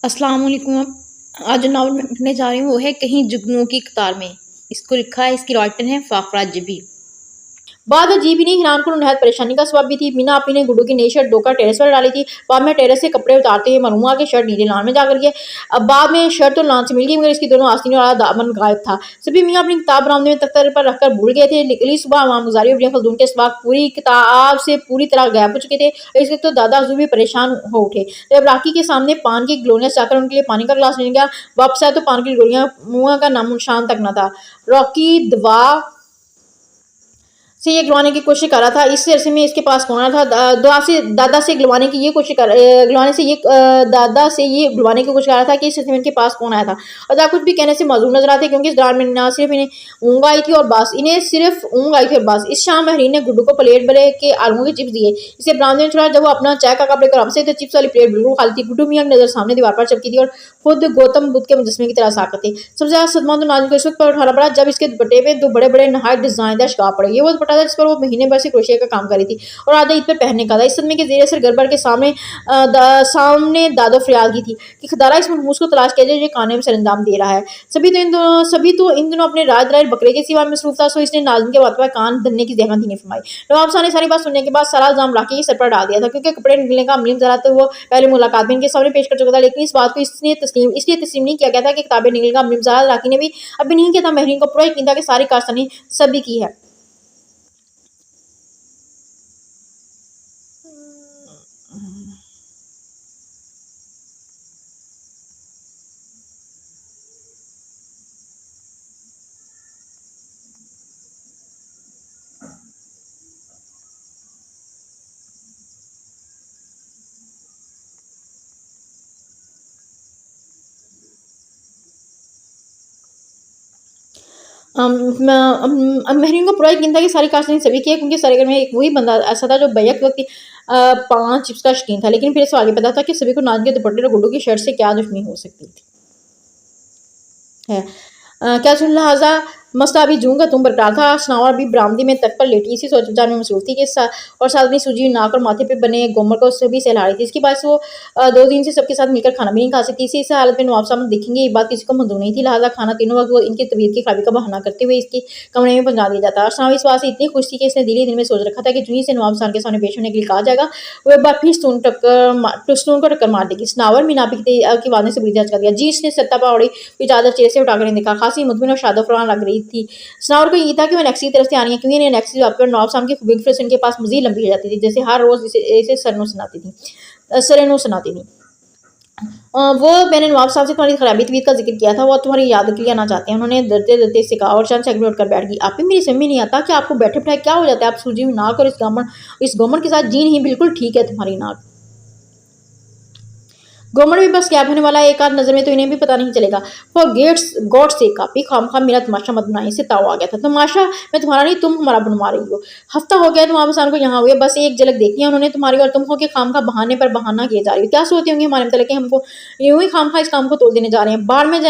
अस्सलाम वालेकुम। आज जो नावल मैं पढ़ने जा रही हूँ वो है कहीं जुगनुओं की कतार में। इसको लिखा है, इसकी राइटर है फाखरा जबी। बाद अजीब ही नहीं, हिरान को नहायत परेशानी का सबब भी थी। मीना आपी ने गुड्डू की नई शर्ट धोकर टेरेस पर डाली थी। बाद में टेरेस से कपड़े उतारते हुए मालूम हुआ कि शर्ट नीले लान में जाकर के अब बाद में शर्ट तो लान से मिल गई, मगर इसकी दोनों आस्तीनों वाला दामन गायब था। सभी मियाँ अपनी किताब बरामदे में तख्ते पर रखकर भूल गए थे। अगली सुबह इमाम गुजारी और खल्दून के सबाक पूरी किताब से पूरी तरह गायब हो चुके थे। इसके तो दादा हजूर भी परेशान हो उठे। जब राखी के सामने पान की गोलियां चाकर उनके लिए पानी का गिलास लेने गया, वापस आया तो पान की गोलियां मुंह का नामो निशान तक न था। रॉकी दवा से ये गिलवाने की कोशिश कर रहा था। इस अरसे में इसके पास कौन था। दादा से गिलवाने की ये कोशिश कर गिलवाने से ये दादा से ये गिलवाने की कोशिश कर रहा था कि इस अरसे में इनके पास कौन आया था। और दादा कुछ भी कहने से मजबूर नजर आते, क्योंकि इस दौरान में ना सिर्फ इन्हें ऊँग आई थी और बस इन्हें सिर्फ ऊँग आई थी और बस। इस शाम महरीन ने गुड्डू को प्लेट भरे के आलू के चिप्स दिए। इसे बरामदे में छोड़ा। जब वो अपना चाय का कप लेकर हमसे तो चिप्स वाली प्लेट बिल्कुल खाली थी। गुड्डू मियाँ की नजर सामने दीवार पर चमकी थी और खुद गौतम बुद्ध के मुजस्मे की तरह साकत थे। सबसे ज्यादा सदमा तो नाज़िम को इस वक्त पर उठाना पड़ा जब इसके दुपट्टे पे दो बड़े बड़े नहायत डिजाइनदार शिकाफ पड़े। ये वो दुपट्टा था जिस पर वो महीने भर से क्रोशिया का काम करी थी और आधा ईद पर पहनने का था। इस सदमे के जेर असर गड़बड़ के सामने दादो फरियाद की थी कि खुदारा इस मनहूस को तलाश किया जाए जो खाने में सरंजाम दे रहा है। सभी तो इन दिनों अपने राज दराज बकरे के सिवा मसरूफ था, सो इसने नाज़िम के बात पर कान धरने की जगह नहीं फरमाई। नवाब साहब ने सारी बात सुनने के बाद सारा इल्जाम राखी के सर पर डाल दिया था, क्योंकि कपड़े निकलने का अमलीम जरा तो वो पहले मुलाकात में इनके सामने पेश कर चुका था। लेकिन इस बात को इसलिए तस्लीम नहीं किया गया था कि किताबें निकलने का अमलीम जरा राखी ने भी अभी नहीं किया था। महरीन को पूरा यकीन था कि सारी कारस्तानी सभी की है। महरीन को पूरा यकीन था कि सारी कास्टिंग सभी की है, क्योंकि सारे घर में एक वही बंदा ऐसा था जो बैक वक्त पान चिप्स का शौकीन था। लेकिन फिर इसको आगे पता था कि सभी को नाज के दुपट्टे और गुड्डू की शर्ट से क्या दुश्मनी हो सकती थी है। क्या सुन लिहाजा मस्ता अभी जूं का तुम बरकरार था। सनावर अभी बरामदी में तख्त पर लेटी इसी सोच विचार में मसरूफ थी कि और साथ अपनी सूजी नाक और माथे पे बने गोमर को सभी सहला रही थी। इसकी बात से वो 2 दिन से सबके साथ मिलकर खाना भी नहीं खा सकती। इसी हालत में नवाब साहब देखेंगे ये बात किसी को मंजूर नहीं थी। लिहाजा खाना तीनों वक्त वो इनकी तबीयत की खराबी का बहाना करते हुए इसके कमरे में पहुंचा दिया जाता। सनावर इस बात से इतनी खुश थी कि इसने दिल में सोच रखा था कि जुई से नवाब साहब के सामने पेश होने के लिए कहा जाएगा वो एक बार फिर स्टून को टक्कर मार देगी। सनावर मीनापी की वादे से बुरी कर दिया। जी इसने सत्ता पाड़ी चादर चेहरे से उठाकर देखा। खासी मुतमिन और शादो फरमान लग रही थी। सनावर को ये था कि वो नेक्सी की तरफ से आ रही है, क्योंकि नेक्सी पर नवाब साहब की बिग फ्रेंड्स इनके पास मजीद लंबी हो जाती थी, जैसे हर रोज इसे सरेनो सुनाती थी। वो मैंने नवाब साहब से तुम्हारी खराबी तबीयत का जिक्र किया था, वो तुम्हारी याद के लिए आना चाहते हैं। उन्होंने डरते डरते इससे कहा और चंद सेकंड उठकर बैठ गई। आप ही मेरी समझ नहीं आता कि आपको बैठे बैठे क्या हो जाता है। आप सूजी में नाक और इस गोमन के साथ जी नहीं, बिल्कुल ठीक है तुम्हारी नाक। गोमड़ भी बस गैप होने वाला है, एक आध नजर में तो इन्हें भी पता नहीं चलेगा। फॉर गेट्स गॉड से कापी खाम खाम मेरा तमाशा मत बनाई। इससे ताव आ गया था। तमाशा मैं तुम्हारा नहीं, तुम हमारा बनवा रही हो। हफ्ता हो गया तुम आसान को यहाँ हुए, बस एक झलक देखी है उन्होंने तुम्हारी और तुम हो के खाम खा बहाने पर बहाना किए जा रही हो। क्या सोचते होंगे हमारे मतलब कि हमको यूं ही खाम खा इस काम को तोड़ देने जा रहे हैं। बाहर में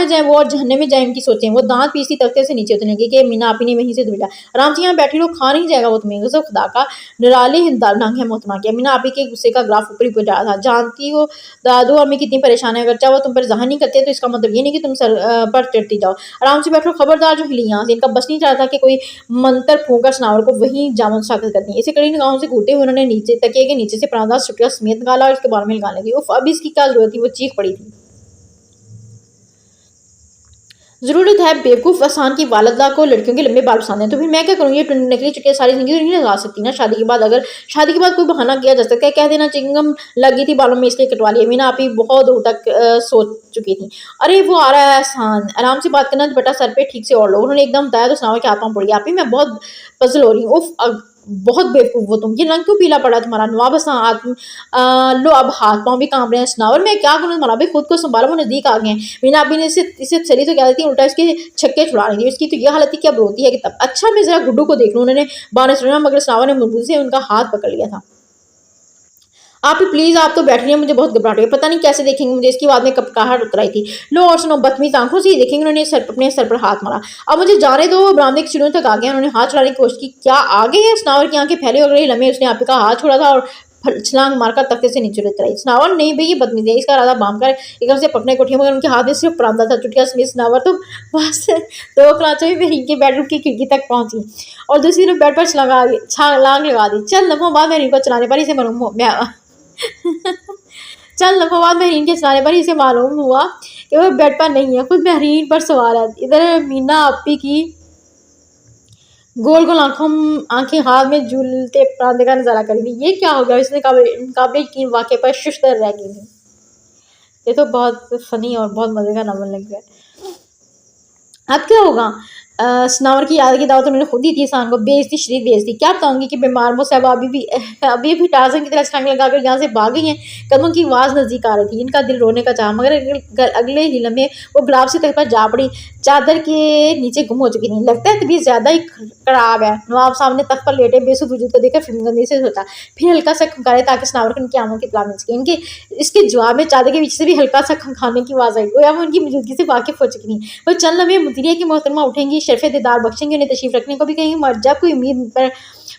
जाए वो और जहन्ने में जाए इनकी सोचें। वो दांत पीसती तख्ते से नीचे उतरेंगे कि मीना आपी ने वहीं से भेजा। आराम से यहाँ बैठी लोग खा नहीं जाएगा वो तुम्हें। खुदा का निराली नांग है मोहतरमा किया। मीना आपी के गुस्से का ग्राफ ऊपर ही पहुंच रहा था। जानती हो दादू और मैं कितनी परेशान है। अगर चाहे वो तुम पर जहां नहीं करते तो इसका मतलब ये नहीं कि तुम सर पर चढ़ती जाओ। आराम से बैठो, खबरदार जो हिली यहाँ से। इनका बस नहीं चाहता कि कोई मंत्र फूंका सनावर को वहीं जामुन साकत करती है। इसे कड़ी निगाहों से घूरते हुए उन्होंने नीचे तकिए के नीचे से परांदा छुटिया समेत निकाला और इसके बारे में लगाने लगी। उफ, अब इसकी क्या जरूरत थी। वो चीख पड़ी थी। जरूरत है बेवकूफ़ आसान की वालदा को लड़कियों के लंबे बाल पसंद है, तो फिर मैं क्या करूँ। ये नकली चुटिया सारी जिंदगी तो नहीं लगा सकती ना शादी के बाद। अगर शादी के बाद कोई बहाना किया जा सकता है, कह देना चिंगम लगी थी बालों में इसलिए कटवा लिया। मीना आप ही बहुत दूर तक सोच चुकी थी। अरे वो आ रहा है आसान, आराम से बात करना, दुपट्टा सर पे ठीक से ओढ़ लो। उन्होंने एकदम बताया तो सनावर के हाथ पाँव पड़ गया। आप ही मैं बहुत पजल हो रही हूँ। उफ, बहुत बेवकूफ़ हो तुम। ये रंग क्यों पीला पड़ा तुम्हारा। नवाब लो अब हाथ पाँव भी कांप रहे हैं। सनावर मैं क्या करूँ तुम्हारा भी खुद को संभालो, वो नजदीक आ गए हैं। मीना अभी ने इसे चली तो क्या देती उल्टा इसके छक्के छुड़ा रही थी। इसकी तो ये हालत थी क्या रोती है कि तब। अच्छा मैं जरा गुड्डू को देख लूँ। उन्होंने बाने सुना, मगर सनावर ने मजबूती से उनका हाथ पकड़ लिया था। आप ही प्लीज, आप तो बैठ रही हैं, मुझे बहुत घबराहट है। पता नहीं कैसे देखेंगे मुझे। इसकी बाद में कपकाहट उतर आई थी। लो और सुनो, बदतमीज आंखों से ही देखेंगे। उन्होंने अपने सर पर हाथ मारा। अब मुझे जाने दो। बरामदे की सीढ़ियों तक आ गए। उन्होंने हाथ छुड़ाने की कोशिश की। क्या आ गए हैं। सनावर की आंखें फैली हो गई। लम्हे उसने आप का हाथ छोड़ा था और छलांग मारकर तख्ते से नीचे उतर आई। सनावर नहीं भाई ये बदतमीजी है, इसका इरादा बाम कर एकदम से पकड़ने को उठी, मगर उनके हाथ में सिर्फ परांदा था। चुटिया समेत सनावर तो बस 2 कलाचों में मेहरीन के बेडरूम की खिड़की तक पहुंची और दूसरी तरफ बेड पर छलांग लगा दी। चंद लम्हों बाद मेहरीन को चलाने पर इसे मालूम हो चंद लम्हों बाद मेहरीन के चलाने पर इसे मालूम हुआ कि वह बेड पर नहीं है, खुद मेहरीन पर सवार है। इधर मीना अपी की गोल गोल आंखें हाथ में झूलते परांदे का नजारा कर रही थी। ये क्या हो गया, इसने काबिल यकीन वाक़े पर शुश्तर रह गई थी। ये तो बहुत फनी और बहुत मजे का नावल लग गया। अब क्या होगा? सनावर की याद की दावत उन्होंने खुद ही थी। इंसान को बेइज्जती, शरीर बेइज्जती। क्या बताऊंगी कि बीमार मुसहबा अभी भी टार्जन की तरह छलांग लगाकर यहाँ से भाग गई हैं। कदमों की आवाज़ नजदीक आ रही थी। इनका दिल रोने का चाहा, मगर अगले ही लम्हे वो गुलाब से तख्त पर जा पड़ी, चादर के नीचे गुम हो चुकी थी। लगता है तबीयत ज्यादा ही खराब है। नवाब साहब ने तख्त पर लेटे बेसुध वजूद को देखकर फिल्मगंदी से सोचा, फिर हल्का सा खंकारे ताकि सनावर को इनकी आमों की इत्तला मिल सके। इसके जवाब में चादर के पीछे से भी हल्का सा खंखाने की आवाज़ आई। गोया वो उनकी मौजूदगी से वाकिफ हो चुकी थी। वो चंद लम्हे मुदीरिया की मोहतरमा उठेंगी, शरफ़े दीदार बख्शेंगे, उन्हें तशरीफ़ रखने को भी कहेंगे, मगर जब कोई उम्मीद पर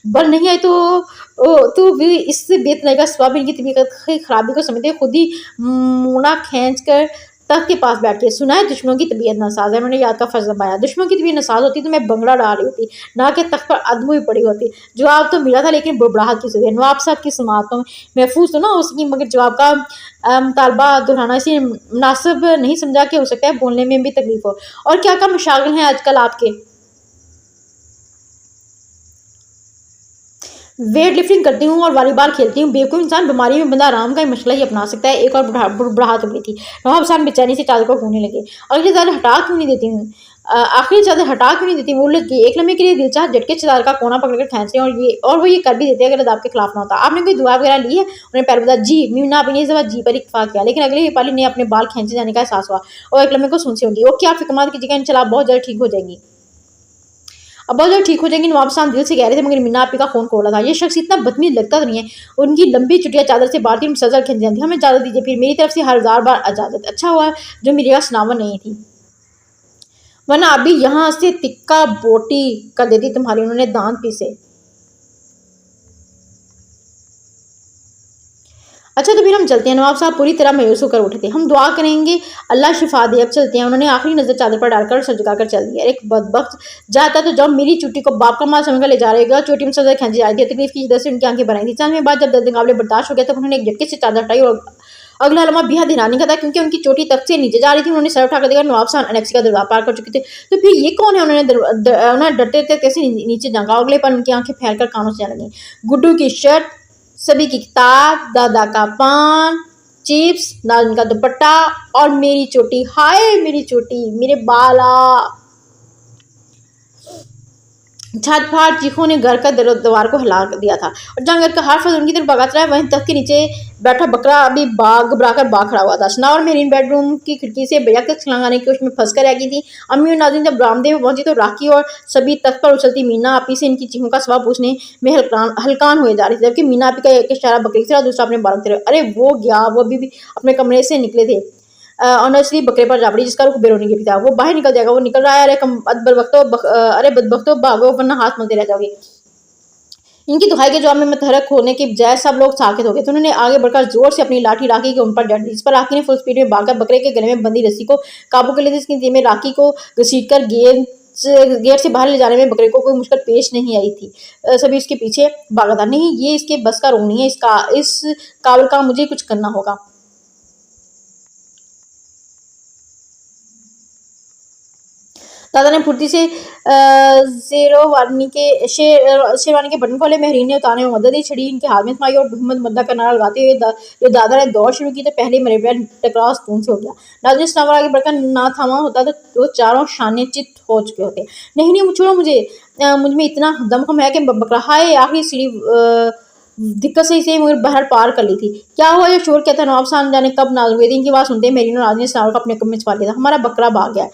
बल नहीं आई तो भी इससे बेतनाई का सबब इनकी तबीयत की खराबी को समझते खुद ही मुड़ा खींच कर तख्त के पास बैठ के सुना है दुश्मनों की तबीयत नासाज है। उन्होंने याद का फर्ज निभाया। दुश्मनों की तबीयत नासाज होती तो मैं बंगड़ा डाल रही होती, ना कि तख्त पर अदम हुई पड़ी होती। जवाब तो मिला था, लेकिन बुड़बड़ाहट की सूरत नवाब साहब की समातों महफूज तो ना हो सकी, मगर जवाब का मुतालबा दोहराना इसे मुनासिब नहीं समझा कि हो सकता है बोलने में भी तकलीफ हो। और क्या क्या मशागिल हैं आजकल आपके? वेट लिफ्टिंग करती हूँ और वॉलीबॉल खेलती हूँ। बेवकूफ़ इंसान, बीमारी में बंदा आराम का मसला ही अपना सकता है। एक और बुढ़ाहट उभरी थी। नवाब साहब बेचैनी से चादर को घूमने लगे। आखिरी चादर हटा क्यों नहीं देती हूँ? आखिरी चादर हटा क्यों नहीं देती? वो उलझ गई। एक लम्हे के लिए दिलचाह झटके चादर का कोना पकड़कर खींचते और वो ये कर भी देते अगर अदाब के खिलाफ ना होता। आपने कोई दुआ वगैरह ली है? उन्हें पैर बता जी मीना अपनी इस जी पर इत्फाक किया, लेकिन अगले ही पाली ने अपने बाल खींचे जाने का एहसास हुआ और एक लम्हे को सुनसी होगी। वो क्या फिक्रमत कीजिएगा, इंशाल्लाह बहुत जल्द ठीक हो जाएंगी। अब बहुत जल्द ठीक हो जाएंगी। नवाब साहब दिल से कह रहे थे, मगर मीना आपी का खून खोला था। ये शख्स इतना बदतमीज लगता तो नहीं है। उनकी लंबी चुटिया चादर से बारती सजल खिंच जाती। हमें इजाज़त दीजिए, फिर मेरी तरफ से 1000 बार इजाज़त। अच्छा हुआ जो मेरी यहाँ सनावर नहीं थी, वरना अभी यहाँ से तिक्का बोटी कर देती तुम्हारी। उन्होंने दांत पीसे। अच्छा तो फिर हम चलते हैं। नवाब साहब पूरी तरह मायूस होकर उठे थे। हम दुआ करेंगे अल्लाह शिफा दे, अब चलते हैं। उन्होंने आखिरी नजर चादर पर डालकर सर झुकाकर चल दिया। एक बदबख्त जाता तो जब मेरी चुटी को बाप का माल समझकर ले जा रहेगा। चोटी में सजा खींची जा रही थी। तकलीफ की शिद्दत से उनकी आंखें भर आई थी। चंद में बाद जब दर्द मुकाबले बर्दाश्त हो गया तो उन्होंने एक झटके से चादर हटाई और अगला लम्हा बेहद हैरानी का था, क्योंकि उनकी चोटी तख्त से नीचे जा रही थी। उन्होंने सर उठाकर देखा, नवाब साहब अनेक्सी का दरवाजा पार कर चुके थे। तो फिर ये कौन है? उन्होंने डरते डरते कैसे नीचे झांका। अगले पर उनकी आंखें फैलकर कानों से जाने लगी। गुड्डू की शर्ट, सभी की किताब, दादा का पान, चिप्स, नाज़नीन का दुपट्टा और मेरी चोटी। हाय मेरी चोटी, मेरे बाला। छाट-फाट चीखों ने घर का दीवार को हिला दिया था और जहां घर का हर फर्द उनकी तरफ भगाता रहा, वहीं तख्त के नीचे बैठा बकरा अभी घबराकर भाग खड़ा हुआ था। सनावर मेरीन बेडरूम की खिड़की से बेशक तक छलांग आने की कोशिश में फंस कर रह गई थी। अम्मी और नाज़रीन जब बरामदे में पहुंची तो राखी और सभी तख्त पर उछलती मीना आपी से इनकी चीखों का सवाब पूछने में हलकान हुए जा रही थी, जबकि मीना आपी का एक इशारा बकरी की तरह, दूसरा अपने बालों की तरफ। अरे वो गया, वो अभी भी अपने कमरे से निकले थे और नर्सरी बकरे पर जा पड़ी, जिसका रुख बेरोनी की था। वो बाहर निकल जाएगा, वो निकल रहा है। अरे बदबख्तो भागो, वरना हाथ मलते रह जाओगे। इनकी दुहाई के जवाब में मतहरक होने के बजाय सब लोग साकित हो गए। तो उन्होंने आगे बढ़कर जोर से अपनी लाठी राखी के उन पर जड़ दी, जिस पर राखी ने फुल स्पीड में भागकर बकरे के गले में बंदी रस्सी को काबू कर लिया। इसकी नतीजे में राखी को घसीटकर गेट से बाहर ले जाने में बकरे को कोई मुश्किल पेश नहीं आई थी। सभी इसके पीछे भागा था। नहीं, ये इसके बस का रोग नहीं है। इस काबिल का मुझे कुछ करना होगा। दादा ने फुर्ती से शेरवानी के बटन खोले। मेहरीन ने उतारने में मदद दी, छड़ी इनके हाथ में थमाई और हुम्मत मद्दा का नारा लगाते हुए जो दादा ने दौड़ शुरू की तो पहले मेरे पैर टकराव स्तून से हो गया। नाज़रीन सनावर आगे बढ़कर ना थामा होता तो वो चारों शाने चित हो चुके होते। नहीं नहीं छोड़ो मुझे, मुझ में इतना दमखम है कि बकरा हाय आखिरी सीढ़ी दिक्कत से इसे मगर बहर पार कर ली थी। क्या हुआ? ये शोर क्या था? नवाब साहब जाने कब नाज़ हुए थे। इनकी बात सुनते मेरीन और नाज़रीन सनावर को अपने कमरे में छुपा लिया था। हमारा बकरा भाग गया।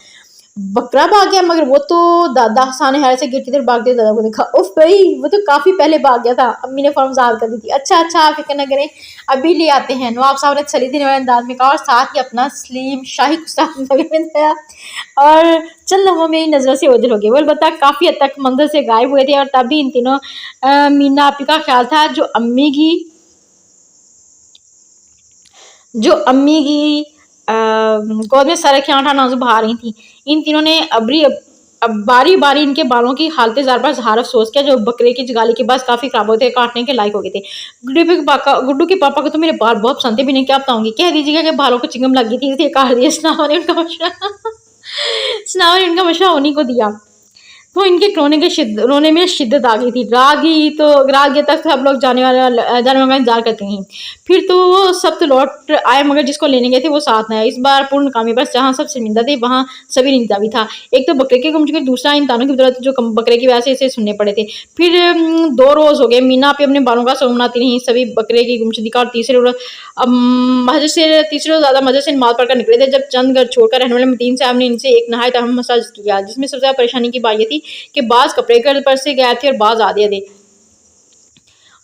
बकरा भाग गया? मगर वो तो दादा हसाने हैरत से गेट की तरफ भागते दादा को देखा। उफ भाई, वो तो काफी पहले भाग गया था। अम्मी ने फौरन वजाहत कर दी थी। अच्छा अच्छा, फिक्र न करें, अभी ले आते हैं, नवाब साहब ने छली देने वाले अंदाज में कहा और साथ ही अपना सलीम शाही गुस्ताख में दिया और चंद लम्हों में नजरों से ओझल हो गए। वो अलबत्ता काफी हद तक मंदिर से गायब हुए थे और तभी इन तीनों मीना आपी का ख्याल था जो अम्मी की जो अम्मी की गोद में सर के आठ नाजुक बहा रही थी। इन तीनों ने अब बारी बारी इनके बालों की हालत ज़ार सहारा अफसोस किया, जो बकरे की गाली के बाद काफ़ी खराब होते काटने के लायक हो गए थे। गुड्डू के पापा को तो मेरे बाल बहुत पसंद थे, भी नहीं क्या बताऊंगी। कह दीजिएगा कि बालों को चिंगम लगी थी, इसलिए काट दिया। स्नावा ने उनका मशवरा स्नावा ने उनका मशवरा उन्हीं को दिया। तो इनके रोने में शिद्दत आ गई थी। रात गए तक सब लोग जाने वाले का इंतजार करते हैं। फिर तो वो सब तो लौट आए, मगर जिसको लेने गए थे वो साथ न आया। इस बार पूर्ण नाकामी, बस जहाँ सब शर्मिंदा थे वहाँ सभी निंदा भी था। एक तो बकरे के गुम चुके, दूसरा इन तानों की बदौलत जो बकरे की वजह से इसे सुनने पड़े थे। फिर 2 रोज हो गए, मीना पे अपने बालों का सर मनाती नहीं, सभी बकरे की गुमशुदगी का। और तीसरे रोज ज्यादा मजे से नमाज पढ़कर निकले थे, जब चंद घर छोड़कर रहने वाले मतीन साहब ने इनसे एक नहायत अहम मसला किया, जिसमें सबसे ज्यादा परेशानी की बात यह थी कि बाज कपड़े घर पर से गए थे और बाज आधे थे।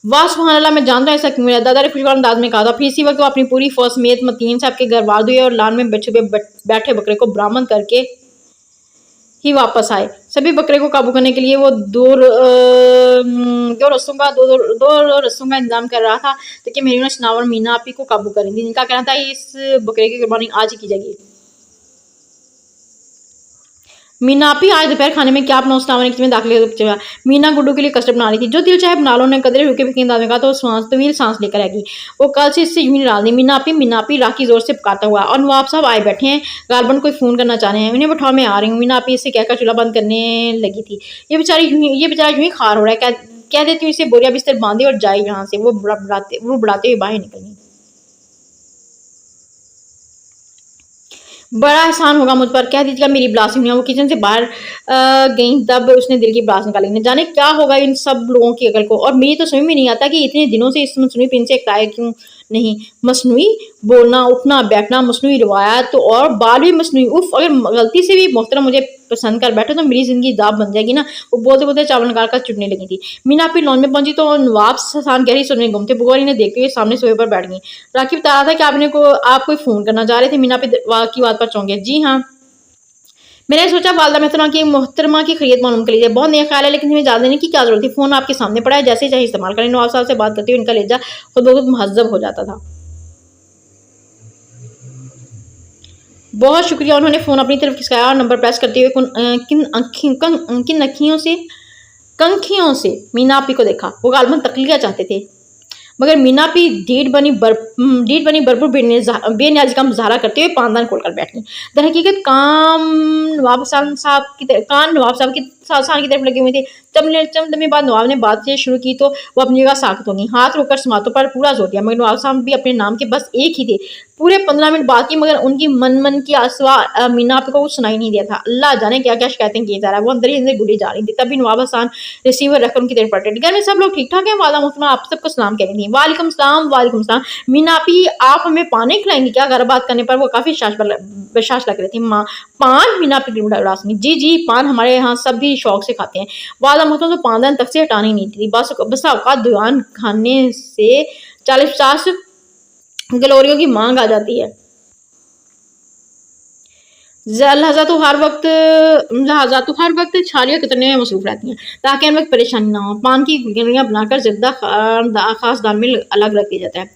वाह सुभान अल्लाह, मैं जानता हूँ ऐसा क्यों है। दादा ने खुशगवार अंदाज में कहा था। फिर इसी वक्त वो अपनी पूरी फौज समेत मतीन साहब के घर वार हुए और लान में छुपे बैठे बकरे को बरामद करके ही वापस आए। सभी बकरे को काबू करने के लिए वो दो रस्सों का इंतजाम कर रहा था, ताकि मेरी शनावर मीना आपी को काबू करेंगी, जिनका कहना था इस बकरे की कुर्बानी आज ही की जाएगी। मीना आप ही आज दोपहर खाने में क्या अपना उस्तावा ने किचन में दाखिल। मीना गुड्डू के लिए कस्टर्ड बना रही थी, जो दिल चाहे बना लो। ने कदरे रुके फिके अंदाज में कहा, तो तवील सांस लेकर आएगी। वो कल से इससे यूं ही नाराज नहीं। मीना आपी राखी जोर से पुकारता हुआ, और नवाब साहब आए बैठे हैं, गालबन कोई फोन करना चाह रहे हैं। उन्हें बैठाओ, मैं आ रही हूँ। मीना आपी इससे कहकर चूल्हा बंद करने लगी थी। ये बेचारा यूं ही खार हो रहा है। कह देती हूँ इसे बोरिया बिस्तर बांधे और जाए यहाँ से। वो बढ़ाते हुए बाहर निकली। बड़ा एहसान होगा मुझ पर, कह दीजिएगा मेरी ब्लास हुई। वो किचन से बाहर गई, तब उसने दिल की ब्लास निकाली। न जाने क्या होगा इन सब लोगों की अकल को। और मेरी तो समझ में नहीं आता कि इतने दिनों से इस मसनूई पिन से एक क्यों नहीं। मसनूई बोलना, उठना बैठना, मसनूई रिवायत, तो और बाल भी मसनूई। उफ, अगर गलती से भी मोहतरम मुझे पसंद कर बैठे तो मेरी जिंदगी दाब बन जाएगी ना। वो बोलते बोलते चावल निकाल कर चुटने लगी थी। मीना अपनी लॉन में पहुंची तो नवाब ससान गहरी सोचने घूमते। बुगवारी ने देखते हुए सामने सोए पर बैठ गई। राखी बता रहा था कि आप कोई फोन करना चाह रहे थे। मीना पे की बात पर चौंक गए। जी हाँ, मैंने सोचा वालदा मोहतरमा की खैरियत मालूम कर लीजिए। बहुत नया ख्याल है, लेकिन हमें ज्यादा देने की क्या जरूरत थी। फोन आपके सामने पड़ा है, जैसे चाहे इस्तेमाल करें। नवाब साहब से बात करते हुए इनका लहजा खुद ब खुद महजब हो जाता था। बहुत शुक्रिया। उन्होंने फोन अपनी तरफ खिसकाया और नंबर प्रेस करते हुए किन कंखियों से मीना आपी को देखा। वो गालबन तकलिया चाहते थे, मगर मीना भी ढीठ बनी भरपूर बेनियाजी का मुजाहरा करते हुए पानदान खोलकर बैठ गई। दरहकीकत नवाब साहब की सासान की तरफ लगे हुए थे। चंद लम्हे बाद नवाब ने बात से शुरू की तो वो अपनी जगह साख्त होंगी। हाथ रोककर समातों पर पूरा जोर दिया, मगर नवाब साहब भी अपने नाम के बस एक ही थे। पूरे 15 मिनट बात की, मगर उनकी मन की आसवा मीना आपको कुछ सुनाई नहीं दिया था। अल्लाह जाने क्या क्या शिकायतें की जा रहा है। वो अंदर ही अंदर गुली जा रही थी। तभी नवाब हसन रिसीवर रखकर उनकी तरफ पलटे। घर में सब लोग ठीक ठाक हैं? वाला मुस्तमा आप सबको सलाम कह रही थी। वालेकुम सलाम। मीना आपी, आप हमें पान खिलाएंगी क्या? घर बात करने पर वो काफी बशाश लग रही थी। माँ, पान? मीना आपी उदास नहीं। जी, पान हमारे यहाँ सब भी शौक से खाते हैं। वाला मुस्तमा तो पानदान तक से हटानी नहीं थी। बस औकात दुकान खाने से 40-50 गलोरियों की मांग आ जाती है। लिहाजा तो हर वक्त छालियाँ कतरने में मसरूफ रहती हैं, ताकि हर वक्त परेशानी ना हो। पान की गुल्लियाँ बनाकर जर्दा खास दान में अलग रख दिया जाता है।